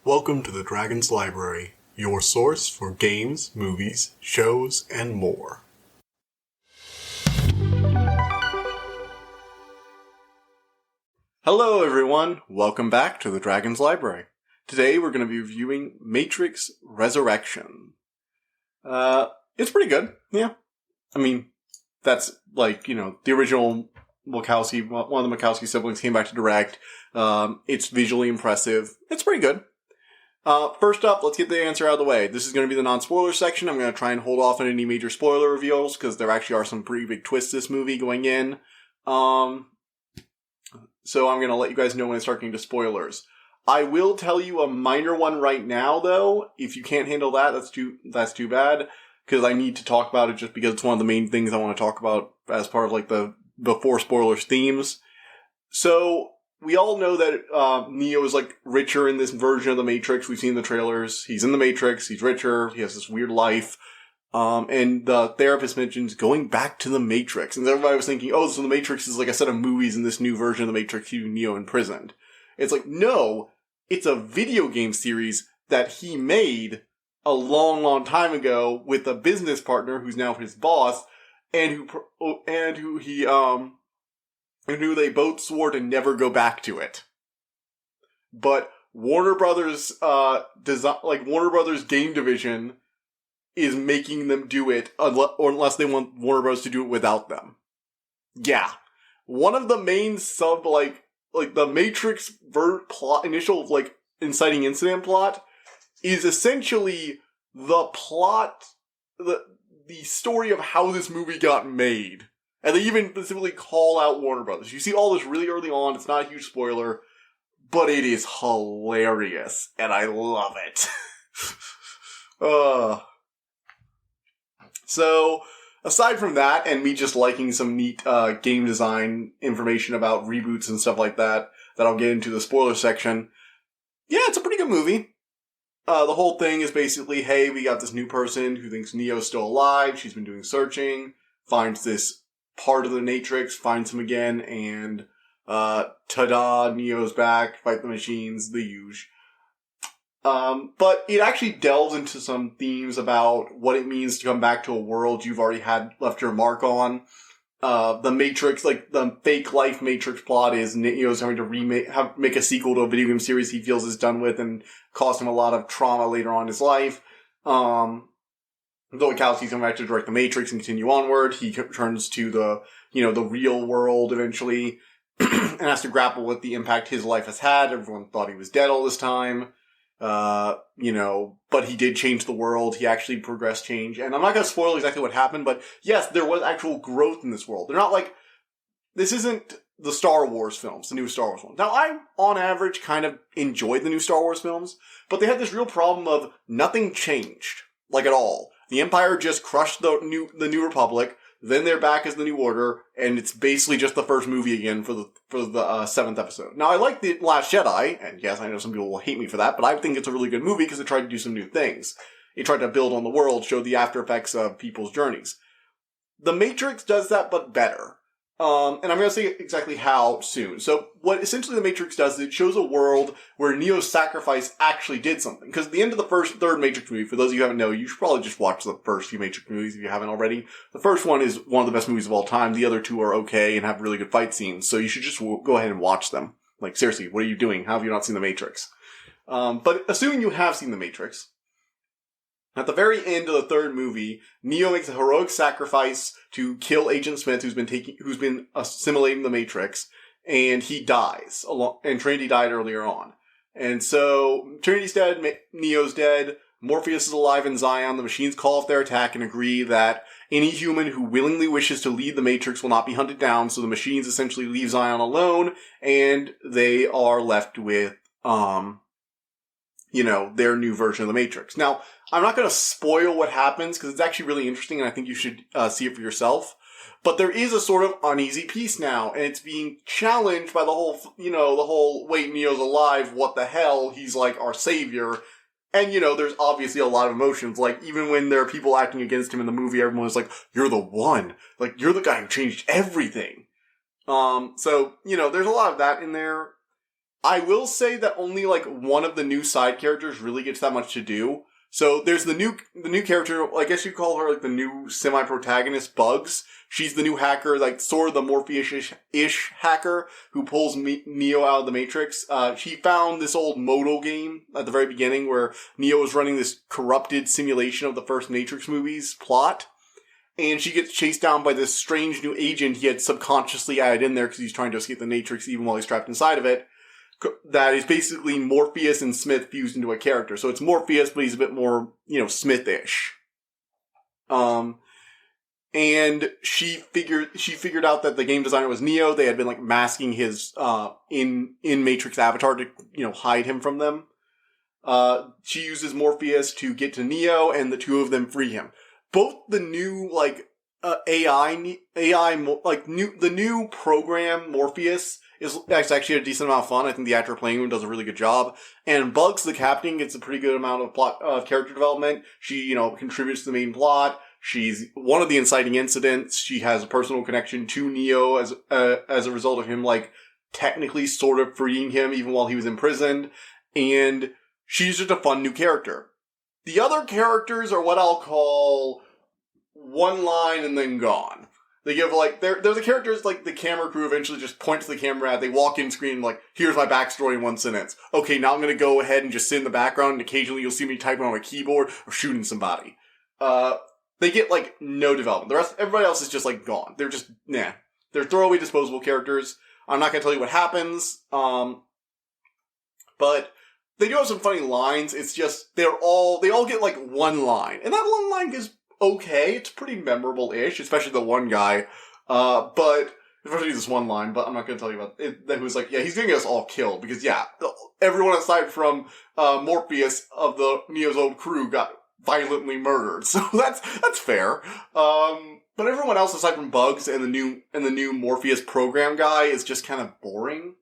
Welcome to the Dragon's Library, your source for games, movies, shows, and more. Hello everyone, welcome back to the Dragon's Library. Today we're going to be reviewing Matrix Resurrection. It's pretty good, yeah. I mean, that's the original Wachowski, one of the Wachowski siblings came back to direct. It's visually impressive. It's pretty good. First up, let's get the answer out of the way. This is going to be the non-spoiler section. I'm going to try and hold off on any major spoiler reveals, because there actually are some pretty big twists this movie going in. So I'm going to let you guys know when I start getting to spoilers. I will tell you a minor one right now, though. If you can't handle that, that's too bad, because I need to talk about it just because it's one of the main things I want to talk about as part of the before spoilers themes. So, we all know that Neo is richer in this version of the Matrix. We've seen the trailers. He's in the Matrix. He's richer. He has this weird life. And the therapist mentions going back to the Matrix. And everybody was thinking, oh, so the Matrix is like a set of movies in this new version of the Matrix keeping Neo imprisoned. It's no, it's a video game series that he made a long, long time ago with a business partner who's now his boss, and who they both swore to never go back to it. But Warner Brothers, Warner Brothers game division is making them do it unless they want Warner Bros. To do it without them. Yeah. One of the main the Matrix initial, inciting incident plot is essentially the plot, the story of how this movie got made. And they even specifically call out Warner Brothers. You see all this really early on. It's not a huge spoiler, but it is hilarious, and I love it. So, aside from that, and me just liking some neat game design information about reboots and stuff like that I'll get into the spoiler section, yeah, it's a pretty good movie. The whole thing is basically, hey, we got this new person who thinks Neo's still alive. She's been doing searching, finds this part of the Matrix, finds him again, and ta-da, Neo's back, fight the machines, the huge. But it actually delves into some themes about what it means to come back to a world you've already left your mark on. The Matrix, the fake life Matrix plot is Neo's having to make a sequel to a video game series he feels is done with and caused him a lot of trauma later on in his life. Though Wachowski's coming back to direct The Matrix and continue onward, he turns to the real world eventually, and has to grapple with the impact his life has had. Everyone thought he was dead all this time. But he did change the world. He actually progressed change. And I'm not going to spoil exactly what happened, but yes, there was actual growth in this world. They're not this isn't the Star Wars films, the new Star Wars films. Now, I, on average, kind of enjoyed the new Star Wars films, but they had this real problem of nothing changed, at all. The Empire just crushed the New Republic, then they're back as the New Order, and it's basically just the first movie again for the 7th episode. Now, I like The Last Jedi, and yes, I know some people will hate me for that, but I think it's a really good movie because it tried to do some new things. It tried to build on the world, show the after effects of people's journeys. The Matrix does that, but better. And I'm going to say exactly how soon. So, what essentially The Matrix does is it shows a world where Neo's sacrifice actually did something. Because at the end of the third Matrix movie, for those of you who haven't known, you should probably just watch the first few Matrix movies if you haven't already. The first one is one of the best movies of all time. The other two are okay and have really good fight scenes. So you should just go ahead and watch them. Seriously, what are you doing? How have you not seen The Matrix? But assuming you have seen The Matrix, at the very end of the third movie, Neo makes a heroic sacrifice to kill Agent Smith, who's been assimilating the Matrix, and he dies. And Trinity died earlier on. And so, Trinity's dead, Neo's dead, Morpheus is alive in Zion, the machines call off their attack and agree that any human who willingly wishes to lead the Matrix will not be hunted down, so the machines essentially leave Zion alone, and they are left with, their new version of the Matrix. Now, I'm not going to spoil what happens, because it's actually really interesting, and I think you should see it for yourself. But there is a sort of uneasy peace now, and it's being challenged by the whole, wait, Neo's alive, what the hell, he's our savior. And, there's obviously a lot of emotions, even when there are people acting against him in the movie, everyone is you're the one. You're the guy who changed everything. So, there's a lot of that in there. I will say that only like one of the new side characters really gets that much to do. So there's the new character, I guess you call her like the new semi-protagonist, Bugs. She's the new hacker, like sort of the Morpheus-ish hacker who pulls Neo out of the Matrix. She found this old modal game at the very beginning where Neo was running this corrupted simulation of the first Matrix movie's plot. And she gets chased down by this strange new agent he had subconsciously added in there because he's trying to escape the Matrix even while he's trapped inside of it. That is basically Morpheus and Smith fused into a character. So it's Morpheus, but he's a bit more, Smith-ish. And she figured out that the game designer was Neo. They had been like masking his, in Matrix avatar to, hide him from them. She uses Morpheus to get to Neo and the two of them free him. Both the new, the new program Morpheus is actually a decent amount of fun. I think the actor playing him does a really good job. And Bugs, the captain, gets a pretty good amount of character development. She, contributes to the main plot. She's one of the inciting incidents. She has a personal connection to Neo as a result of him, technically sort of freeing him even while he was imprisoned. And she's just a fun new character. The other characters are what I'll call one line and then gone. They give, they're the characters, the camera crew eventually just points to the camera at. They walk in screen, here's my backstory in one sentence. Okay, now I'm gonna go ahead and just sit in the background, and occasionally you'll see me typing on a keyboard or shooting somebody. They get, no development. Everybody else is just, gone. They're just, nah. They're throwaway, disposable characters. I'm not gonna tell you what happens, but they do have some funny lines. It's just, they all get, one line. And that one line is okay. It's pretty memorable-ish, especially the one guy. Especially this one line, but I'm not going to tell you about it. That was he's going to get us all killed. Because, everyone aside from Morpheus of the Neo's old crew got violently murdered. So that's fair. But everyone else aside from Bugs and the new Morpheus program guy is just kind of boring.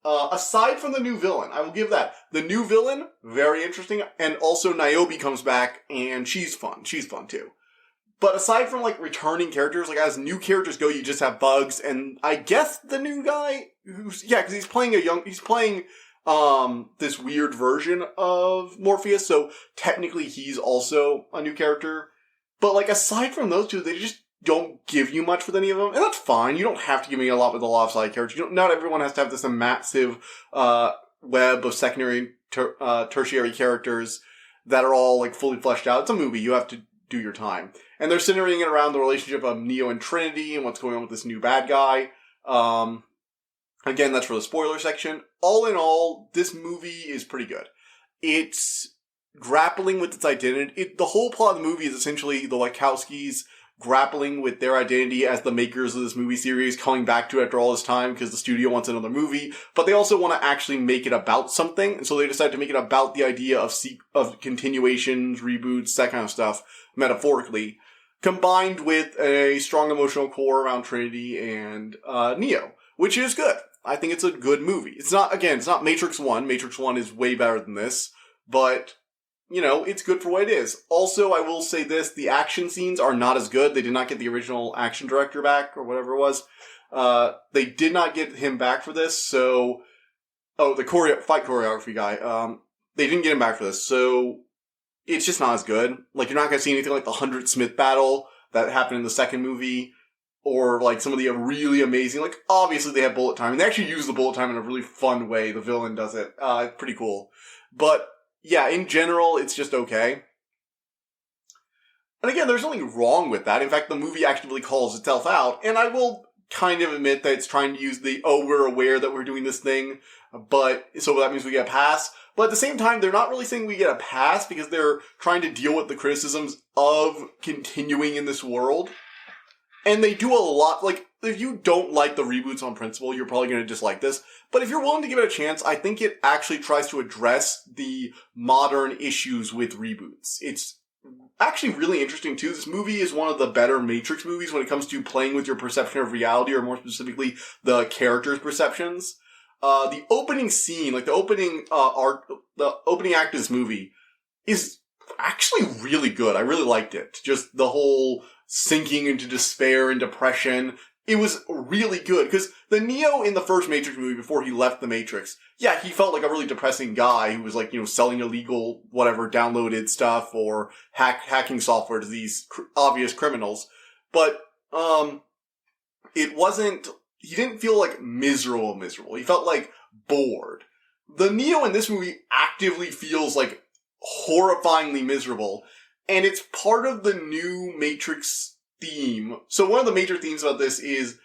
Aside from the new villain, I will give that. The new villain, very interesting, and also Niobe comes back, and she's fun. She's fun, too. But aside from, returning characters, as new characters go, you just have Bugs, and I guess the new guy, because he's playing this weird version of Morpheus, so technically he's also a new character. But, aside from those two, they just don't give you much with any of them, and that's fine. You don't have to give me a lot with a lot of side characters. Not everyone has to have this massive web of secondary, tertiary characters that are all fully fleshed out. It's a movie. You have to do your time, and they're centering it around the relationship of Neo and Trinity and what's going on with this new bad guy. Again, that's for the spoiler section. All in all, this movie is pretty good. It's grappling with its identity. The whole plot of the movie is essentially the Wachowskis grappling with their identity as the makers of this movie series, coming back to it after all this time because the studio wants another movie, but they also want to actually make it about something, and so they decide to make it about the idea of continuations, reboots, that kind of stuff, metaphorically, combined with a strong emotional core around Trinity and Neo, which is good. I think it's a good movie. It's not Matrix 1. Matrix 1 is way better than this, but it's good for what it is. Also, I will say this, the action scenes are not as good. They did not get the original action director back, or whatever it was. They did not get him back for this, so... Oh, the fight choreography guy. They didn't get him back for this, so... It's just not as good. You're not gonna see anything like the 100 Smith battle that happened in the second movie, or, some of the really amazing... obviously they have bullet time, and they actually use the bullet time in a really fun way. The villain does it. It's pretty cool. But... yeah, in general, it's just okay. And again, there's nothing wrong with that. In fact, the movie actively calls itself out. And I will kind of admit that it's trying to use we're aware that we're doing this thing, so that means we get a pass. But at the same time, they're not really saying we get a pass because they're trying to deal with the criticisms of continuing in this world. And they do a lot, if you don't like the reboots on principle, you're probably going to dislike this. But if you're willing to give it a chance, I think it actually tries to address the modern issues with reboots. It's actually really interesting, too. This movie is one of the better Matrix movies when it comes to playing with your perception of reality, or more specifically, the characters' perceptions. The opening scene, the opening act of this movie is actually really good. I really liked it. Just the whole sinking into despair and depression. it was really good, because the Neo in the first Matrix movie, before he left the Matrix, yeah, he felt like a really depressing guy who was like, selling illegal, whatever, downloaded stuff or hacking software to these obvious criminals. But, he didn't feel like miserable. He felt like bored. The Neo in this movie actively feels like horrifyingly miserable, and it's part of the new Matrix theme. So one of the major themes about this is,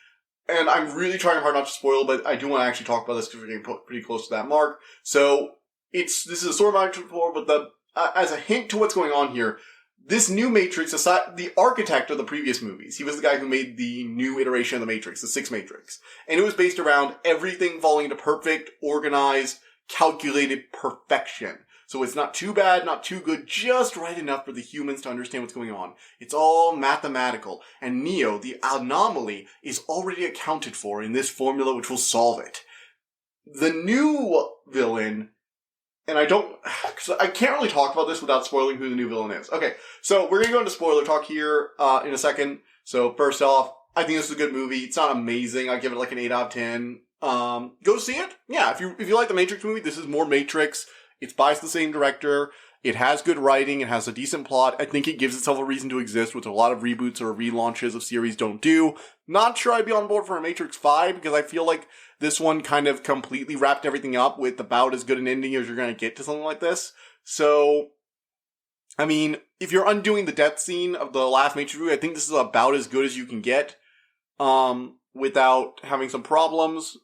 and I'm really trying hard not to spoil, but I do want to actually talk about this because we're getting pretty close to that mark. So this is a sort of Matrix before, but as a hint to what's going on here, this new Matrix, aside, the architect of the previous movies, he was the guy who made the new iteration of the Matrix, the Sixth Matrix, and it was based around everything falling into perfect, organized, calculated perfection. So it's not too bad, not too good, just right enough for the humans to understand what's going on. It's all mathematical. And Neo, the anomaly, is already accounted for in this formula which will solve it. The new villain, and I can't really talk about this without spoiling who the new villain is. Okay, so we're gonna go into spoiler talk here in a second. So first off, I think this is a good movie. It's not amazing. I give it like an 8 out of 10. Go see it. Yeah, if you like the Matrix movie, this is more Matrix. It's by the same director. It has good writing. It has a decent plot. I think it gives itself a reason to exist, which a lot of reboots or relaunches of series don't do. Not sure I'd be on board for a Matrix 5, because I feel like this one kind of completely wrapped everything up with about as good an ending as you're going to get to something like this. So, I mean, if you're undoing the death scene of the last Matrix movie, I think this is about as good as you can get, without having some problems.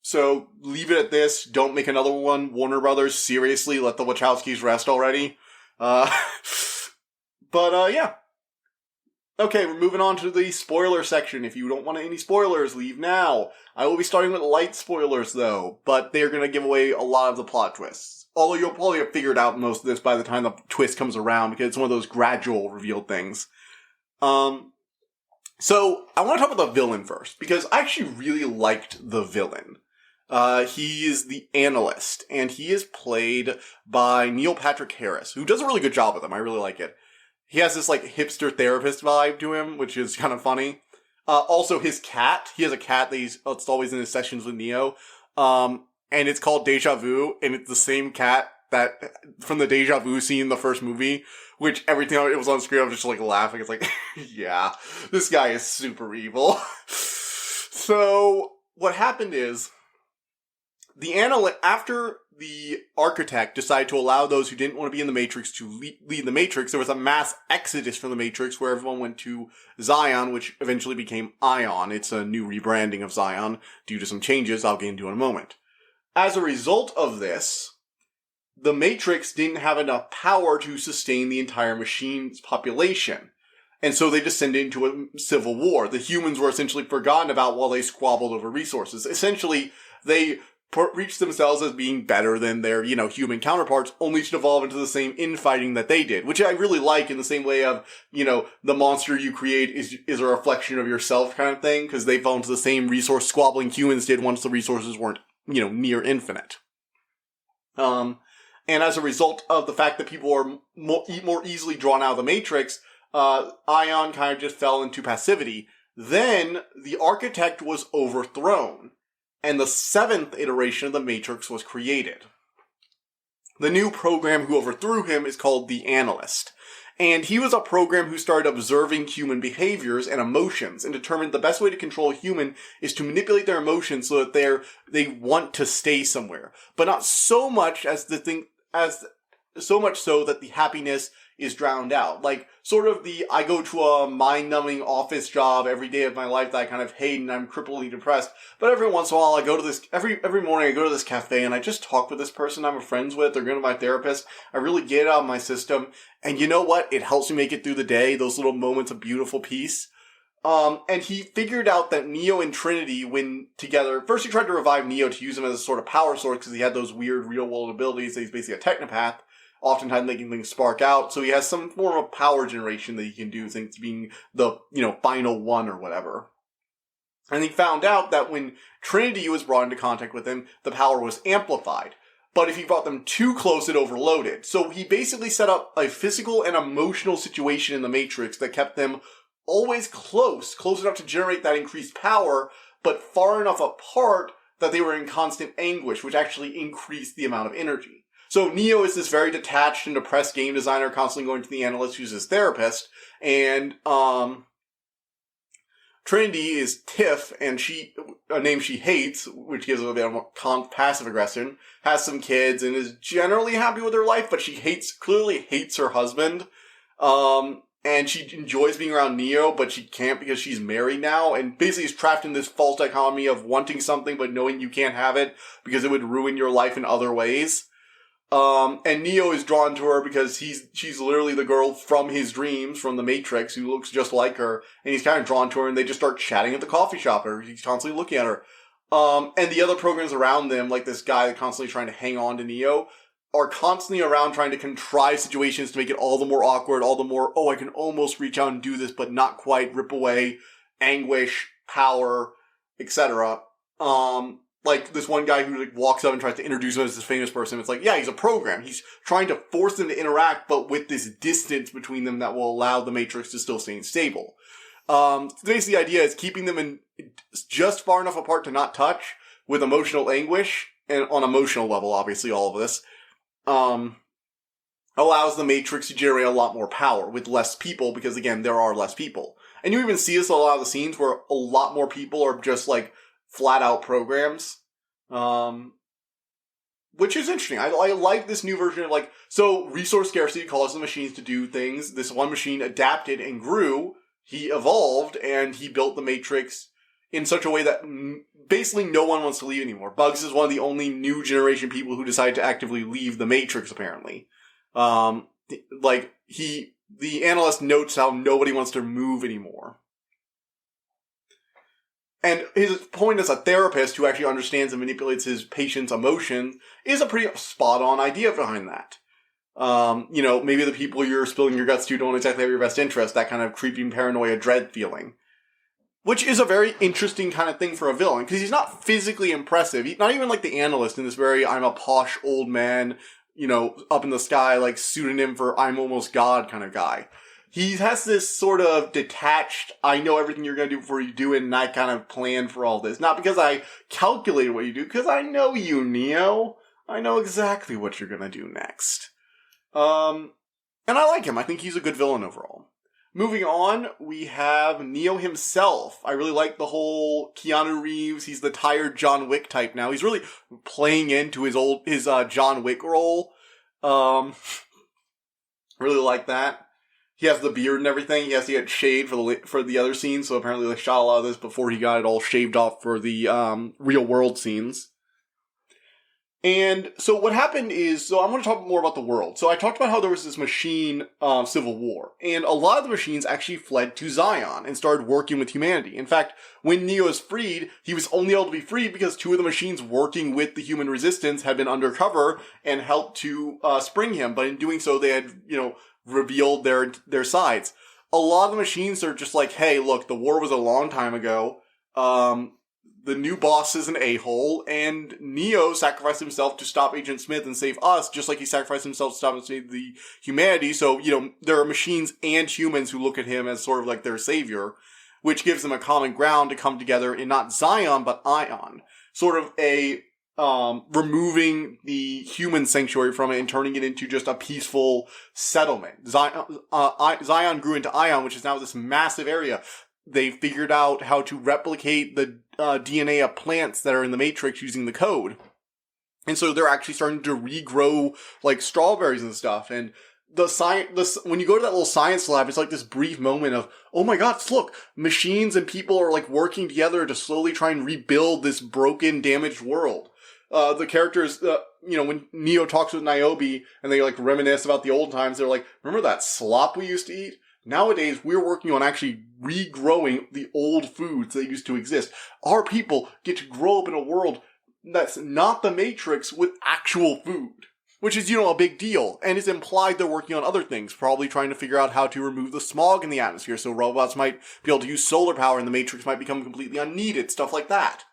So, leave it at this. Don't make another one. Warner Brothers, seriously, let the Wachowskis rest already. Yeah. Okay, we're moving on to the spoiler section. If you don't want any spoilers, leave now. I will be starting with light spoilers, though, but they're going to give away a lot of the plot twists. Although you'll probably have figured out most of this by the time the twist comes around, because it's one of those gradual revealed things. So, I want to talk about the villain first, because I actually really liked the villain. He is the analyst, and he is played by Neil Patrick Harris, who does a really good job with him. I really like it. He has this, like, hipster therapist vibe to him, which is kind of funny. Also, his cat. He has a cat that it's always in his sessions with Neo. And it's called Deja Vu, and it's the same cat that, from the Deja Vu scene in the first movie, which every time it was on screen, I was just, like, laughing. It's like, yeah, this guy is super evil. So, what happened is, after the architect decided to allow those who didn't want to be in the Matrix to leave the Matrix, there was a mass exodus from the Matrix where everyone went to Zion, which eventually became Ion. It's a new rebranding of Zion due to some changes I'll get into in a moment. As a result of this, the Matrix didn't have enough power to sustain the entire machine's population. And so they descended into a civil war. The humans were essentially forgotten about while they squabbled over resources. Essentially, they reached themselves as being better than their, human counterparts, only to devolve into the same infighting that they did, which I really like, in the same way of, the monster you create is a reflection of yourself kind of thing, because they fell into the same resource squabbling humans did once the resources weren't, near infinite. And as a result of the fact that people are more easily drawn out of the Matrix, Ion kind of just fell into passivity. Then the architect was overthrown, and the 7th iteration of the Matrix was created. The new program who overthrew him is called the Analyst. And he was a program who started observing human behaviors and emotions and determined the best way to control a human is to manipulate their emotions so that they want to stay somewhere. But not so much so much so that the happiness is drowned out. Like, sort of I go to a mind-numbing office job every day of my life that I kind of hate and I'm cripplingly depressed. But every once in a while I go to this, every morning I go to this cafe and I just talk with this person I'm friends with or go to my therapist. I really get it out of my system. And you know what? It helps me make it through the day, those little moments of beautiful peace. And he figured out that Neo and Trinity, when together, first he tried to revive Neo to use him as a sort of power source because he had those weird real-world abilities that he's basically a technopath, oftentimes making things spark out, so he has some form of power generation that he can do, things being the, final one or whatever. And he found out that when Trinity was brought into contact with him, the power was amplified. But if he brought them too close, it overloaded. So he basically set up a physical and emotional situation in the Matrix that kept them always close enough to generate that increased power, but far enough apart that they were in constant anguish, which actually increased the amount of energy. So Neo is this very detached and depressed game designer, constantly going to the analyst who's his therapist, and Trinity is Tiff, and a name she hates, which gives a bit of passive aggression, has some kids, and is generally happy with her life, but she clearly hates her husband. And she enjoys being around Neo, but she can't because she's married now, and basically is trapped in this false dichotomy of wanting something but knowing you can't have it because it would ruin your life in other ways. And Neo is drawn to her because she's literally the girl from his dreams, from the Matrix, who looks just like her, and he's kind of drawn to her, and they just start chatting at the coffee shop, or he's constantly looking at her. And the other programs around them, like this guy constantly trying to hang on to Neo, are constantly around trying to contrive situations to make it all the more awkward, all the more, I can almost reach out and do this, but not quite, rip away, anguish, power, etc. Like this one guy who walks up and tries to introduce him as this famous person. It's like, yeah, he's a program. He's trying to force them to interact, but with this distance between them that will allow the Matrix to still stay stable. Basically the idea is keeping them in just far enough apart to not touch, with emotional anguish, and on emotional level, obviously, all of this, allows the Matrix to generate a lot more power with less people, because again, there are less people. And you even see this in a lot of the scenes where a lot more people are just flat out programs. Which is interesting. I like this new version of so resource scarcity causes the machines to do things. This one machine adapted and grew. He evolved and he built the Matrix in such a way that basically no one wants to leave anymore. Bugs is one of the only new generation people who decide to actively leave the Matrix, apparently. The analyst notes how nobody wants to move anymore. And his point as a therapist who actually understands and manipulates his patient's emotions is a pretty spot-on idea behind that. Maybe the people you're spilling your guts to don't exactly have your best interest, that kind of creeping paranoia dread feeling. Which is a very interesting kind of thing for a villain, because he's not physically impressive. He's not even like the analyst in this very, I'm a posh old man, up in the sky, pseudonym for I'm almost God kind of guy. He has this sort of detached, I know everything you're going to do before you do it, and I kind of plan for all this. Not because I calculated what you do, because I know you, Neo. I know exactly what you're going to do next. And I like him. I think he's a good villain overall. Moving on, we have Neo himself. I really like the whole Keanu Reeves. He's the tired John Wick type now. He's really playing into his John Wick role. Really like that. He has the beard and everything. He has to get shaved for the other scenes. So apparently they shot a lot of this before he got it all shaved off for the real world scenes. And so what happened is, I'm going to talk more about the world. So I talked about how there was this machine civil war, and a lot of the machines actually fled to Zion and started working with humanity. In fact, when Neo was freed, he was only able to be freed because two of the machines working with the human resistance had been undercover and helped to spring him. But in doing so, they had, revealed their sides. A lot of the machines are just like, hey, look, the war was a long time ago. The new boss is an a-hole, and Neo sacrificed himself to stop Agent Smith and save us, just like he sacrificed himself to stop and save the humanity. So, there are machines and humans who look at him as sort of like their savior, which gives them a common ground to come together in not Zion, but Ion. Sort of a, removing the human sanctuary from it and turning it into just a peaceful settlement. Zion grew into Ion, which is now this massive area. They figured out how to replicate the DNA of plants that are in the Matrix using the code. And so they're actually starting to regrow strawberries and stuff. And when you go to that little science lab, it's like this brief moment of, oh my god, look, machines and people are working together to slowly try and rebuild this broken, damaged world. The characters, when Neo talks with Niobe and they reminisce about the old times, they're like, remember that slop we used to eat? Nowadays, we're working on actually regrowing the old foods that used to exist. Our people get to grow up in a world that's not the Matrix with actual food. Which is, a big deal. And it's implied they're working on other things, probably trying to figure out how to remove the smog in the atmosphere so robots might be able to use solar power and the Matrix might become completely unneeded, stuff like that.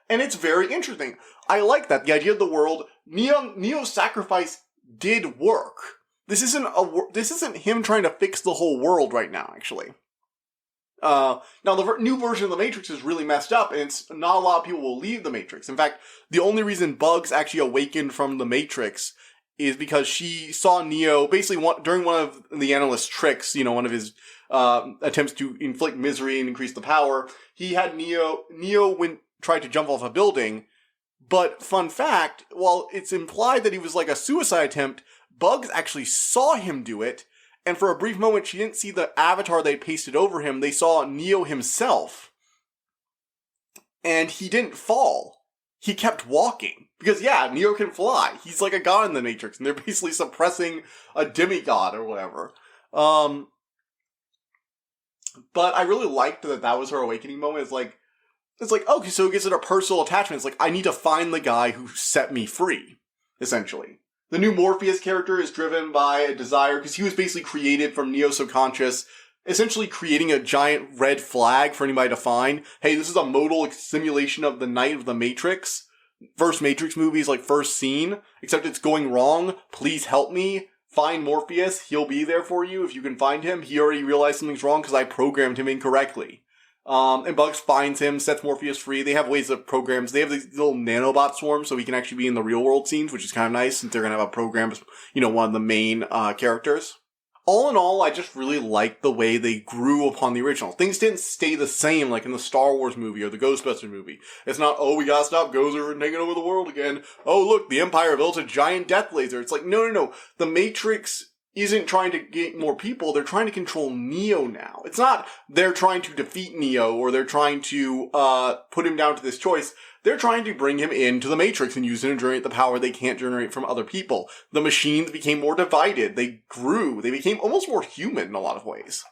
And it's very interesting. I like that. The idea of the world, Neo's sacrifice did work. This isn't him trying to fix the whole world right now, actually. Now, the new version of the Matrix is really messed up, and it's not a lot of people will leave the Matrix. In fact, the only reason Bugs actually awakened from the Matrix is because she saw Neo, basically during one of the analyst's tricks, one of his attempts to inflict misery and increase the power, he had Neo tried to jump off a building, but fun fact, while it's implied that he was like a suicide attempt, Bugs actually saw him do it, and for a brief moment, she didn't see the avatar they pasted over him. They saw Neo himself. And he didn't fall. He kept walking. Because, yeah, Neo can fly. He's like a god in the Matrix, and they're basically suppressing a demigod or whatever. But I really liked that was her awakening moment. It's like, okay, so it gives it a personal attachment. It's like, I need to find the guy who set me free, essentially. The new Morpheus character is driven by a desire, because he was basically created from Neo's subconscious, essentially creating a giant red flag for anybody to find. Hey, this is a modal simulation of the night of the Matrix. First Matrix movie's first scene, except it's going wrong. Please help me. Find Morpheus. He'll be there for you if you can find him. He already realized something's wrong because I programmed him incorrectly. And Bugs finds him, sets Morpheus free. They have ways of programs. They have these little nanobot swarms so he can actually be in the real world scenes, which is kind of nice since they're going to have a program as, one of the main characters. All in all, I just really liked the way they grew upon the original. Things didn't stay the same like in the Star Wars movie or the Ghostbusters movie. It's not, we gotta stop Gozer from taking over the world again. Oh, look, the Empire built a giant death laser. It's like, no. The Matrix isn't trying to get more people, they're trying to control Neo now. It's not they're trying to defeat Neo or they're trying to put him down to this choice. They're trying to bring him into the Matrix and use it to generate the power they can't generate from other people. The machines became more divided. They grew. They became almost more human in a lot of ways.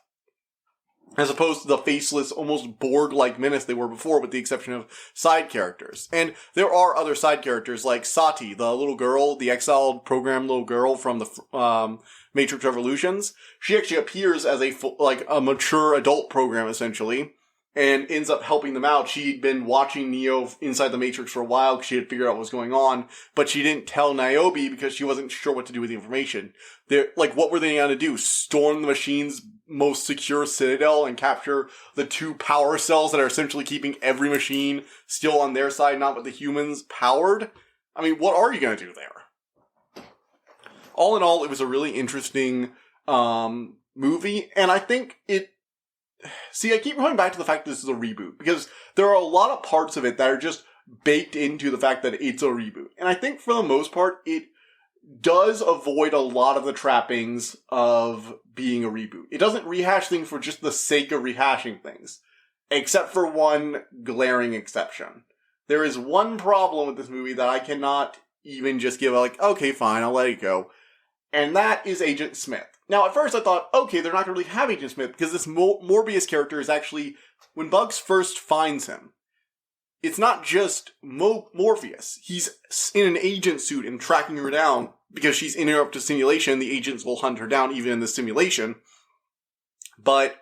As opposed to the faceless, almost Borg-like menace they were before, with the exception of side characters. And there are other side characters like Sati, the little girl, the exiled program little girl from the Matrix Revolutions. She actually appears as a mature adult program, essentially, and ends up helping them out. She'd been watching Neo inside the Matrix for a while because she had figured out what was going on, but she didn't tell Niobe because she wasn't sure what to do with the information. What were they going to do? Storm the machine's most secure citadel and capture the two power cells that are essentially keeping every machine still on their side, not with the humans powered? I mean, what are you going to do there? All in all, it was a really interesting movie, and I think I keep going back to the fact that this is a reboot, because there are a lot of parts of it that are just baked into the fact that it's a reboot. And I think for the most part, it does avoid a lot of the trappings of being a reboot. It doesn't rehash things for just the sake of rehashing things, except for one glaring exception. There is one problem with this movie that I cannot even just give okay, fine, I'll let it go. And that is Agent Smith. Now, at first I thought, okay, they're not going to really have Agent Smith, because this Morbius character is actually, when Bugs first finds him, it's not just Morpheus. He's in an agent suit and tracking her down, because she's interrupted simulation. The agents will hunt her down even in the simulation. But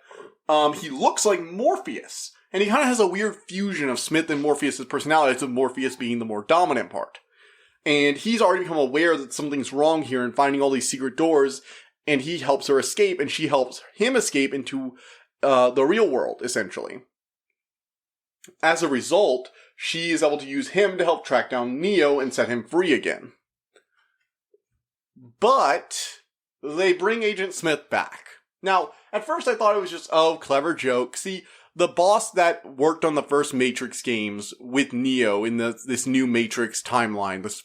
he looks like Morpheus. And he kind of has a weird fusion of Smith and Morpheus' personalities, with Morpheus being the more dominant part. And he's already become aware that something's wrong here and finding all these secret doors, and he helps her escape, and she helps him escape into the real world, essentially. As a result, she is able to use him to help track down Neo and set him free again. But they bring Agent Smith back. Now, at first I thought it was just, clever joke. See, the boss that worked on the first Matrix games with Neo in this new Matrix timeline, this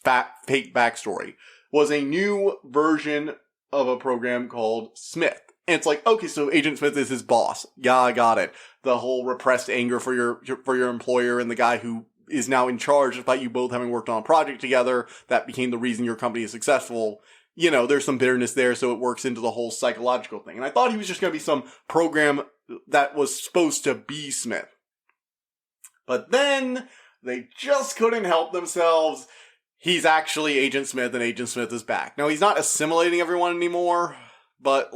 fake backstory, was a new version of a program called Smith. And it's like, okay, so Agent Smith is his boss. Yeah, I got it. The whole repressed anger for your employer and the guy who is now in charge, despite you both having worked on a project together, that became the reason your company is successful. There's some bitterness there, so it works into the whole psychological thing. And I thought he was just going to be some program that was supposed to be Smith. But then, they just couldn't help themselves. He's actually Agent Smith, and Agent Smith is back. Now, he's not assimilating everyone anymore, but,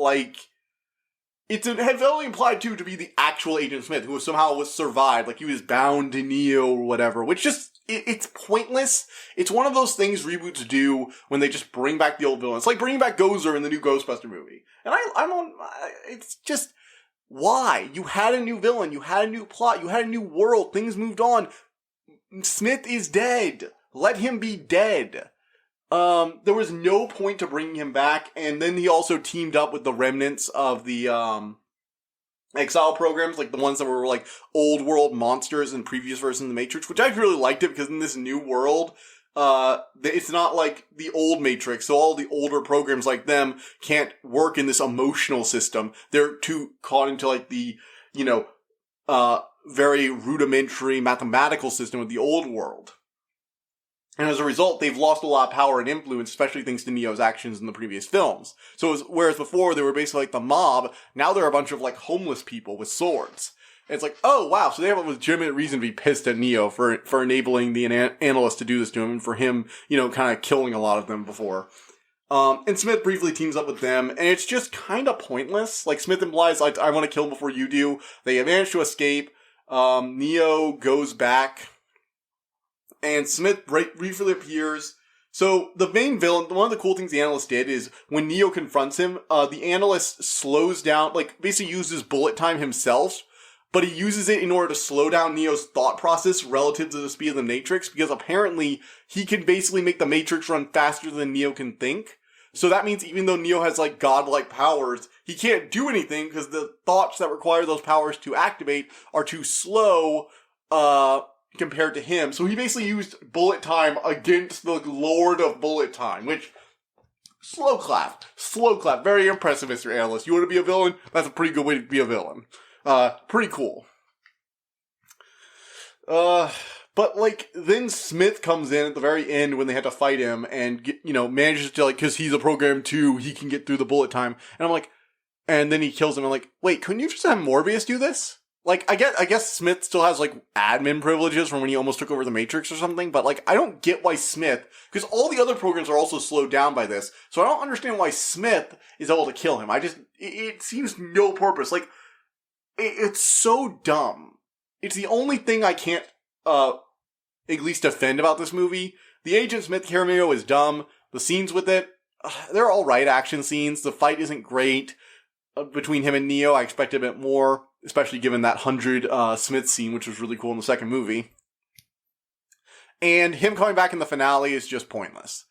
it's heavily implied, too, to be the actual Agent Smith, who somehow was survived, he was bound to Neo or whatever, which just, it's pointless. It's one of those things reboots do when they just bring back the old villain. It's like bringing back Gozer in the new Ghostbuster movie. And it's just, Why? You had a new villain, you had a new plot, you had a new world, things moved on. Smith is dead. Let him be dead. There was no point to bringing him back, and then he also teamed up with the remnants of the, exile programs, like the ones that were like old world monsters in previous versions of the Matrix, which I really liked it because in this new world, it's not like the old Matrix, so all the older programs like them can't work in this emotional system. They're too caught into like the, very rudimentary mathematical system of the old world. And as a result, they've lost a lot of power and influence, especially thanks to Neo's actions in the previous films. So whereas before they were basically like the mob, now they're a bunch of like homeless people with swords. And it's like, oh wow, so they have a legitimate reason to be pissed at Neo for enabling the analyst to do this to him, and for him, kind of killing a lot of them before. And Smith briefly teams up with them, and it's just kind of pointless. Like, Smith implies, like, I want to kill him before you do. They manage to escape. Neo goes back, and Smith briefly appears. So, the main villain, one of the cool things the analyst did is, when Neo confronts him, the analyst slows down, like, basically uses bullet time himself, but he uses it in order to slow down Neo's thought process relative to the speed of the Matrix, because apparently he can basically make the Matrix run faster than Neo can think. So that means even though Neo has, like, godlike powers, he can't do anything because the thoughts that require those powers to activate are too slow, compared to him. So he basically used bullet time against the Lord of Bullet Time, which, slow clap. Very impressive, Mr. Analyst. You want to be a villain? That's a pretty good way to be a villain. Pretty cool. But, like, then Smith comes in at the very end when they had to fight him and, manages to, like, cause he's a program too, he can get through the bullet time. And I'm like, and then he kills him. I'm like, wait, couldn't you just have Morbius do this? Like, I guess Smith still has, like, admin privileges from when he almost took over the Matrix or something, but, like, I don't get why Smith, because all the other programs are also slowed down by this, so I don't understand why Smith is able to kill him. It seems no purpose. Like, it's so dumb. It's the only thing I can't, at least defend about this movie. The Agent Smith cameo is dumb. The scenes with it, they're alright action scenes. The fight isn't great. Between him and Neo, I expect a bit more, especially given that 100 Smith scene, which was really cool in the second movie. And him coming back in the finale is just pointless.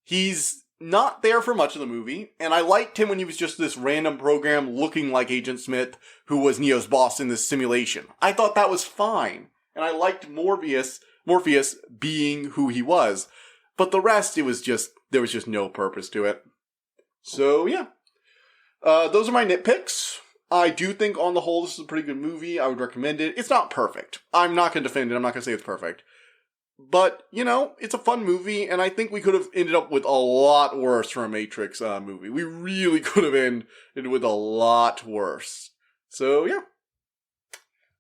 He's not there for much of the movie, and I liked him when he was just this random program looking like Agent Smith, who was Neo's boss in this simulation. I thought that was fine, and I liked Morpheus being who he was. But the rest, there was just no purpose to it. So, yeah. Those are my nitpicks. I do think, on the whole, this is a pretty good movie. I would recommend it. It's not perfect. I'm not going to defend it. I'm not going to say it's perfect. But, it's a fun movie, and I think we could have ended up with a lot worse for a Matrix movie. We really could have ended with a lot worse. So, yeah.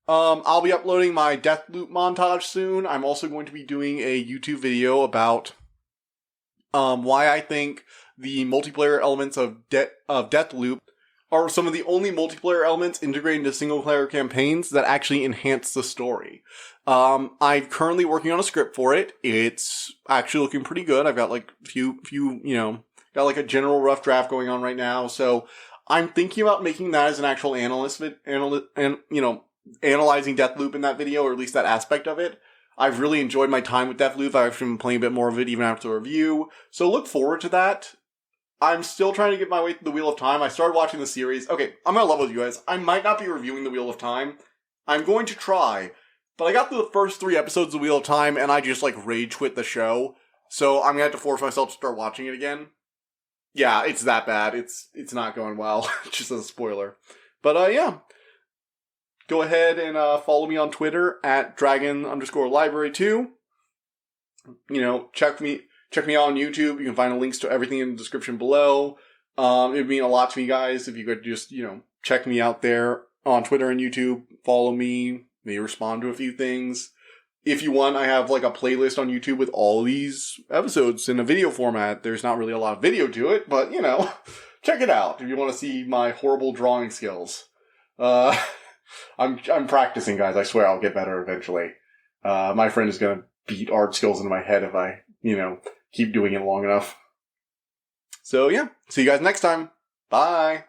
I'll be uploading my Deathloop montage soon. I'm also going to be doing a YouTube video about why I think the multiplayer elements of Deathloop are some of the only multiplayer elements integrated into single-player campaigns that actually enhance the story. I'm currently working on a script for it. It's actually looking pretty good. I've got like got like a general rough draft going on right now. So I'm thinking about making that as an actual analyzing Deathloop in that video, or at least that aspect of it. I've really enjoyed my time with Deathloop. I've actually been playing a bit more of it even after the review. So look forward to that. I'm still trying to get my way through the Wheel of Time. I started watching the series. Okay, I'm gonna level with you guys. I might not be reviewing the Wheel of Time. I'm going to try. But I got through the first 3 episodes of the Wheel of Time, and I just, rage quit the show. So I'm gonna have to force myself to start watching it again. Yeah, it's that bad. It's not going well. Just as a spoiler. But, yeah. Go ahead and follow me on Twitter at dragon_library2. Check me out on YouTube. You can find the links to everything in the description below. It would mean a lot to me, guys, if you could just, check me out there on Twitter and YouTube. Follow me. Maybe respond to a few things. If you want, I have, a playlist on YouTube with all these episodes in a video format. There's not really a lot of video to it, but, check it out if you want to see my horrible drawing skills. I'm practicing, guys. I swear I'll get better eventually. My friend is gonna beat art skills into my head if I, keep doing it long enough. So, yeah. See you guys next time. Bye.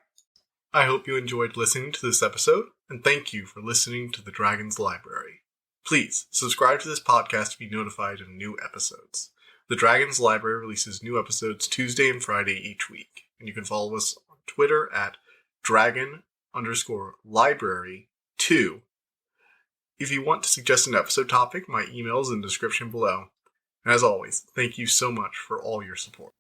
I hope you enjoyed listening to this episode, and thank you for listening to the Dragon's Library. Please subscribe to this podcast to be notified of new episodes. The Dragon's Library releases new episodes Tuesday and Friday each week, and you can follow us on Twitter at dragon_library2. If you want to suggest an episode topic, my email is in the description below. And as always, thank you so much for all your support.